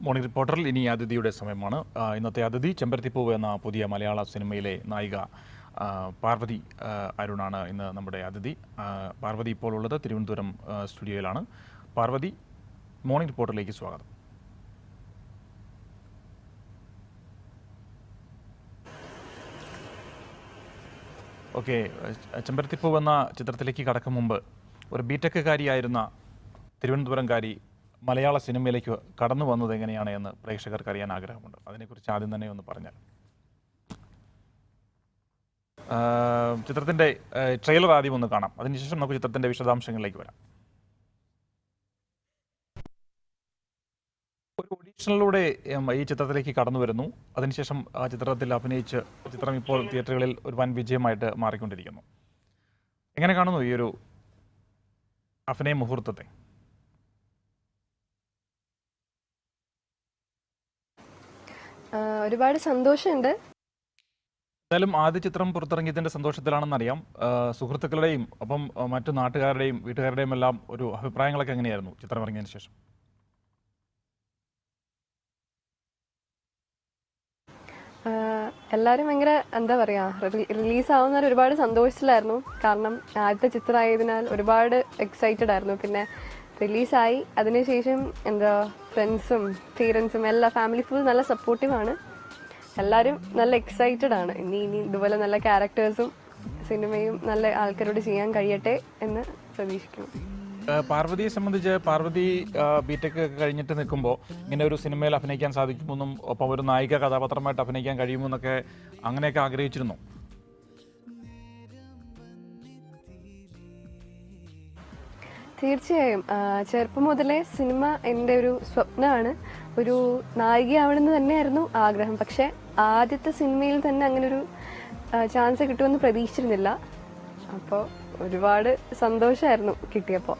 Morning റിപ്പോർട്ടറിൽ ഇനി അതിഥിയുടെ സമയമാണ്. ഇന്നത്തെ അതിഥി ചെമ്പരത്തിപ്പൂവ് എന്ന പുതിയ മലയാള സിനിമയിലെ നായിക പാർവതി അരുണാണ് ഇന്ന് നമ്മുടെ അതിഥി. പാർവതി ഇപ്പോൾ ഉള്ളത് തിരുവനന്തപുരം സ്റ്റുഡിയോയിലാണ്. പാർവതി, മോർണിംഗ് റിപ്പോർട്ടറിലേക്ക് സ്വാഗതം. ഓക്കെ, ചെമ്പരത്തിപ്പൂവ് എന്ന ചിത്രത്തിലേക്ക് കടക്കും മുമ്പ് ഒരു ബിടെക്കുകാരിയായിരുന്ന തിരുവനന്തപുരംകാരി മലയാള സിനിമയിലേക്ക് കടന്നു വന്നത് എങ്ങനെയാണ് എന്ന് പ്രേക്ഷകർക്ക് അറിയാൻ ആഗ്രഹമുണ്ട്. അതിനെക്കുറിച്ച് ആദ്യം തന്നെ ഒന്ന് പറഞ്ഞാൽ. ചിത്രത്തിൻ്റെ ട്രെയിലർ ആദ്യം ഒന്ന് കാണാം, അതിനുശേഷം നമുക്ക് ചിത്രത്തിൻ്റെ വിശദാംശങ്ങളിലേക്ക് വരാം. ഒരു ഓഡീഷനിലൂടെ ഈ ചിത്രത്തിലേക്ക് കടന്നു വരുന്നു. അതിനുശേഷം ആ ചിത്രത്തിൽ അഭിനയിച്ച് ചിത്രം ഇപ്പോൾ തിയേറ്ററുകളിൽ ഒരു വൻ വിജയമായിട്ട് മാറിക്കൊണ്ടിരിക്കുന്നു. എങ്ങനെ കാണുന്നു ഈ ഒരു അഭിനയ മുഹൂർത്തത്തെ? ഒരുപാട് സന്തോഷമുണ്ട്. എന്തായാലും ആദ്യ ചിത്രം പുറത്തിറങ്ങിയതിന്റെ സന്തോഷത്തിലാണെന്നറിയാം. സുഹൃത്തുക്കളുടെയും ഒപ്പം മറ്റു നാട്ടുകാരുടെയും വീട്ടുകാരുടെയും എല്ലാം ഒരു അഭിപ്രായങ്ങളൊക്കെ എങ്ങനെയായിരുന്നു ചിത്രം ഇറങ്ങിയതിനു ശേഷം? എല്ലാവരും ഭയങ്കര എന്താ പറയുക, റിലീസാവുന്നവർ ഒരുപാട് സന്തോഷത്തിലായിരുന്നു. കാരണം ആദ്യത്തെ ചിത്രമായതിനാൽ ഒരുപാട് എക്സൈറ്റഡ് ആയിരുന്നു. പിന്നെ റിലീസായി അതിനുശേഷം എന്താ ഫ്രണ്ട്സും പേരൻസും എല്ലാ ഫാമിലി ഫുൾ നല്ല സപ്പോർട്ടീവാണ്. എല്ലാവരും നല്ല എക്സൈറ്റഡ് ആണ്. ഇനി ഇതുപോലെ നല്ല ക്യാരക്ടേഴ്സും സിനിമയും നല്ല ആൾക്കാരോട് ചെയ്യാൻ കഴിയട്ടെ എന്ന് പ്രതീക്ഷിക്കുന്നു. പാർവതിയെ സംബന്ധിച്ച്, പാർവതി ബിടെക് കഴിഞ്ഞിട്ട് നിൽക്കുമ്പോൾ ഇങ്ങനെ ഒരു സിനിമയിൽ അഭിനയിക്കാൻ സാധിക്കുമെന്നും ഒപ്പം ഒരു നായിക കഥാപാത്രമായിട്ട് അഭിനയിക്കാൻ കഴിയുമെന്നൊക്കെ അങ്ങനെയൊക്കെ ആഗ്രഹിച്ചിരുന്നു? തീർച്ചയായും ചെറുപ്പം മുതലേ സിനിമ എൻ്റെ ഒരു സ്വപ്നമാണ്. ഒരു നായികയാവണമെന്ന് തന്നെയായിരുന്നു ആഗ്രഹം. പക്ഷേ ആദ്യത്തെ സിനിമയിൽ തന്നെ അങ്ങനെ ഒരു ചാൻസ് കിട്ടുമെന്ന് പ്രതീക്ഷിച്ചിരുന്നില്ല. അപ്പോൾ ഒരുപാട് സന്തോഷമായിരുന്നു കിട്ടിയപ്പോൾ.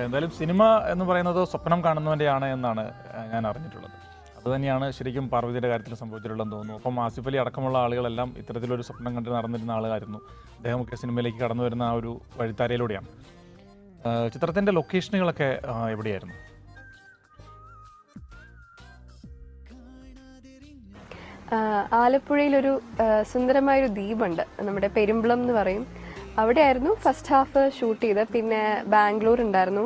എന്തായാലും സിനിമ എന്ന് പറയുന്നത് സ്വപ്നം കാണുന്നവൻ്റെയാണ് എന്നാണ് ഞാൻ അറിഞ്ഞിട്ടുള്ളത്. അതുതന്നെയാണ് ശരിക്കും പാർവതിയുടെ കാര്യത്തിൽ സംഭവിച്ചിട്ടുള്ളതെന്ന് തോന്നുന്നു. അപ്പം ആസിഫ് അലി അടക്കമുള്ള ആളുകളെല്ലാം ഇത്തരത്തിലൊരു സ്വപ്നം കണ്ട് നടന്നിരുന്ന ആളായിരുന്നു. അദ്ദേഹമൊക്കെ സിനിമയിലേക്ക് കടന്നു വരുന്ന ആ ഒരു വഴിത്താരയിലൂടെയാണ്. ചിത്രത്തിൻ്റെ ലൊക്കേഷനുകളൊക്കെ എവിടെയായിരുന്നു? ആലപ്പുഴയിലൊരു സുന്ദരമായൊരു ദ്വീപുണ്ട്, നമ്മുടെ പെരുമ്പളം എന്ന് പറയും. അവിടെയായിരുന്നു ഫസ്റ്റ് ഹാഫ് ഷൂട്ട് ചെയ്തത്. പിന്നെ ബാംഗ്ലൂർ ഉണ്ടായിരുന്നു,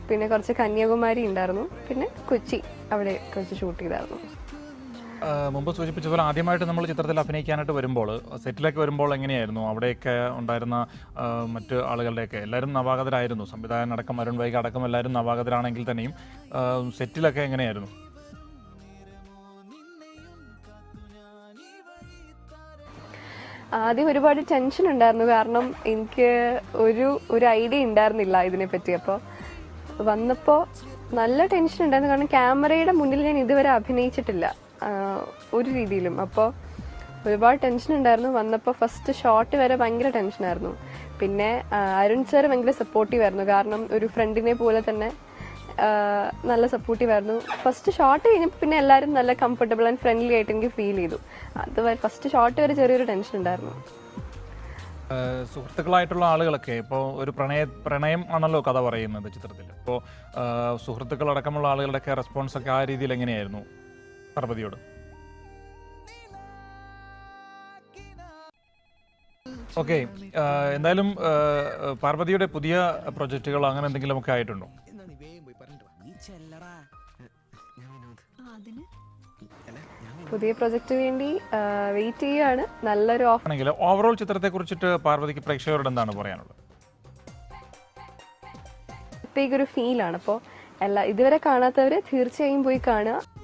പിന്നെ കുറച്ച് കന്യാകുമാരി ഉണ്ടായിരുന്നു, പിന്നെ കൊച്ചി അവിടെ കുറച്ച് ഷൂട്ട് ചെയ്തായിരുന്നു. മുമ്പ് സൂചിപ്പിച്ചതുപോലെ ആദ്യമായിട്ട് നമ്മൾ ചിത്രത്തിൽ അഭിനയിക്കാനായിട്ട് വരുമ്പോൾ, സെറ്റിലേക്ക് വരുമ്പോൾ എങ്ങനെയായിരുന്നു? അവിടെയൊക്കെ ഉണ്ടായിരുന്ന മറ്റ് ആളുകളുടെയൊക്കെ എല്ലാവരും നവാഗതരായിരുന്നു. സംവിധായകൻ അടക്കം, അരുൺ വൈഗ അടക്കം എല്ലാവരും നവാഗതരാണെങ്കിൽ തന്നെയും സെറ്റിലൊക്കെ എങ്ങനെയായിരുന്നു? ആദ്യം ഒരുപാട് ടെൻഷൻ ഉണ്ടായിരുന്നു. കാരണം എനിക്ക് ഒരു ഐഡിയ ഉണ്ടായിരുന്നില്ല ഇതിനെപ്പറ്റി. അപ്പോൾ വന്നപ്പോൾ നല്ല ടെൻഷൻ ഉണ്ടായിരുന്നു. കാരണം ക്യാമറയുടെ മുന്നിൽ ഞാൻ ഇതുവരെ അഭിനയിച്ചിട്ടില്ല ഒരു രീതിയിലും. അപ്പോൾ ഒരുപാട് ടെൻഷൻ ഉണ്ടായിരുന്നു. വന്നപ്പോൾ ഫസ്റ്റ് ഷോട്ട് വരെ ഭയങ്കര ടെൻഷനായിരുന്നു. പിന്നെ അരുൺ സാർ ഭയങ്കര സപ്പോർട്ടീവായിരുന്നു. കാരണം ഒരു ഫ്രണ്ടിനെ പോലെ തന്നെ നല്ല സപ്പോർട്ടീവായിരുന്നു. ഫസ്റ്റ് ഷോട്ട് കഴിഞ്ഞപ്പോൾ പിന്നെ എല്ലാവരും നല്ല കംഫർട്ടബിൾ ആൻഡ് ഫ്രണ്ട്ലി ആയിട്ട് എനിക്ക് ഫീൽ ചെയ്തു. അത് ഫസ്റ്റ് ഷോട്ട് വരെ ചെറിയൊരു ടെൻഷൻ ഉണ്ടായിരുന്നു. സുഹൃത്തുക്കളായിട്ടുള്ള ആളുകളൊക്കെ ഇപ്പോൾ ഒരു പ്രണയം ആണല്ലോ കഥ പറയുന്നത് ചിത്രത്തിൽ. ഇപ്പോൾ സുഹൃത്തുക്കളടക്കമുള്ള ആളുകളുടെയൊക്കെ റെസ്പോൺസൊക്കെ ആ രീതിയിൽ എങ്ങനെയായിരുന്നു പാർവതിയോട്? ഓക്കെ, എന്തായാലും പാർവതിയുടെ പുതിയ പ്രൊജക്റ്റുകൾ അങ്ങനെ എന്തെങ്കിലുമൊക്കെ ആയിട്ടുണ്ടോ? പുതിയ പ്രൊജക്റ്റ് വേണ്ടി വെയിറ്റ് ചെയ്യുകയാണ്. നല്ലൊരു ഓഫർ ആണെങ്കിൽ ഓവറോൾ ചിത്രത്തെ കുറിച്ചിട്ട് പാർവതിക്ക് പ്രേക്ഷകരോട് എന്താണ് പറയാനുള്ളത്? പ്രത്യേക ഒരു ഫീലാണ്. അപ്പോൾ ഇതുവരെ കാണാത്തവര് തീർച്ചയായും പോയി കാണുക.